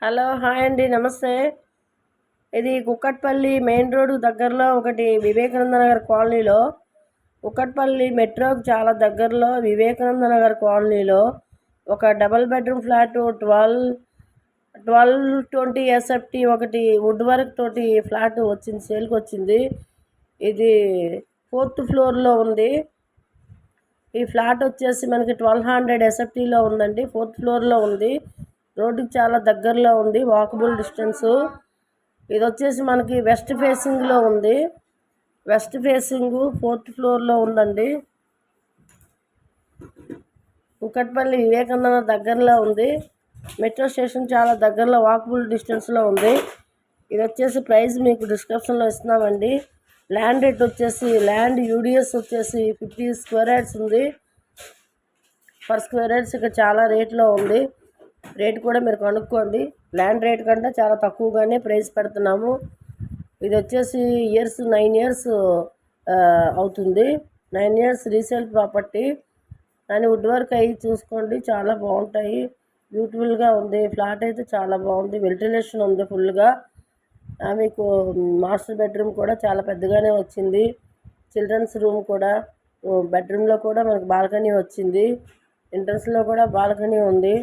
Hello hi అండి నమస్తే. ఇది కుక్కట్పల్లి మెయిన్ రోడ్ దగ్గరలో ఒకటి వివేకానంద నగర్ కాలనీలో, కుక్కట్పల్లి మెట్రోకి చాలా దగ్గరలో వివేకానంద నగర్ కాలనీలో ఒక డబల్ బెడ్రూమ్ ఫ్లాట్ 1220 SFT ఒకటి వుడ్ వర్క్ తోటి ఫ్లాట్ వచ్చింది, సేల్కి వచ్చింది. ఇది 4th ఫ్లోర్లో ఉంది. ఈ ఫ్లాట్ వచ్చేసి మనకి 1200 SFTలో ఉందండి. 4th ఫ్లోర్లో ఉంది. రోడ్డుకి చాలా దగ్గరలో ఉంది, వాకబుల్ డిస్టెన్స్. ఇది వచ్చేసి మనకి వెస్ట్ ఫేసింగ్లో ఉంది. వెస్ట్ ఫేసింగ్ 4th ఫ్లోర్లో ఉందండి. కుక్కట్పల్లి వివేకానంద దగ్గరలో ఉంది. మెట్రో స్టేషన్ చాలా దగ్గరలో వాకబుల్ డిస్టెన్స్లో ఉంది. ఇది వచ్చేసి ప్రైస్ మీకు డిస్క్రిప్షన్లో ఇస్తున్నామండి. ల్యాండ్ రేట్ వచ్చేసి ల్యాండ్ యూడిఎస్ వచ్చేసి 50 స్క్వేర్ యార్డ్స్ ఉంది. పర్ స్క్వేర్ యార్డ్స్ ఇక్కడ చాలా రేట్లో ఉంది. రేట్ కూడా మీరు కనుక్కోండి. ల్యాండ్ రేట్ కంటే చాలా తక్కువగానే ప్రైస్ పెడుతున్నాము. ఇది వచ్చేసి 9 ఇయర్స్ అవుతుంది. 9 ఇయర్స్ రీసేల్ ప్రాపర్టీ. కానీ వుడ్ వర్క్ అయ్యి చూసుకోండి, చాలా బాగుంటాయి. బ్యూటిఫుల్గా ఉంది. ఫ్లాట్ అయితే చాలా బాగుంది. వెంటిలేషన్ ఉంది ఫుల్గా. మీకు మాస్టర్ బెడ్రూమ్ కూడా చాలా పెద్దగానే వచ్చింది. చిల్డ్రన్స్ రూమ్ కూడా, బెడ్రూమ్లో కూడా మనకు బాల్కనీ వచ్చింది. ఎంట్రన్స్లో కూడా బాల్కనీ ఉంది.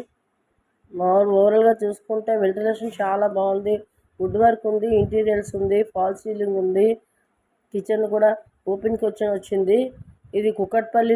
ఓవరాల్గా చూసుకుంటే వెంటిలేషన్ చాలా బాగుంది. వుడ్ వర్క్ ఉంది, ఇంటీరియర్స్ ఉంది, ఫాల్ సీలింగ్ ఉంది. కిచెన్ కూడా ఓపెన్ కిచెన్ వచ్చింది. ఇది కుక్కట్పల్లి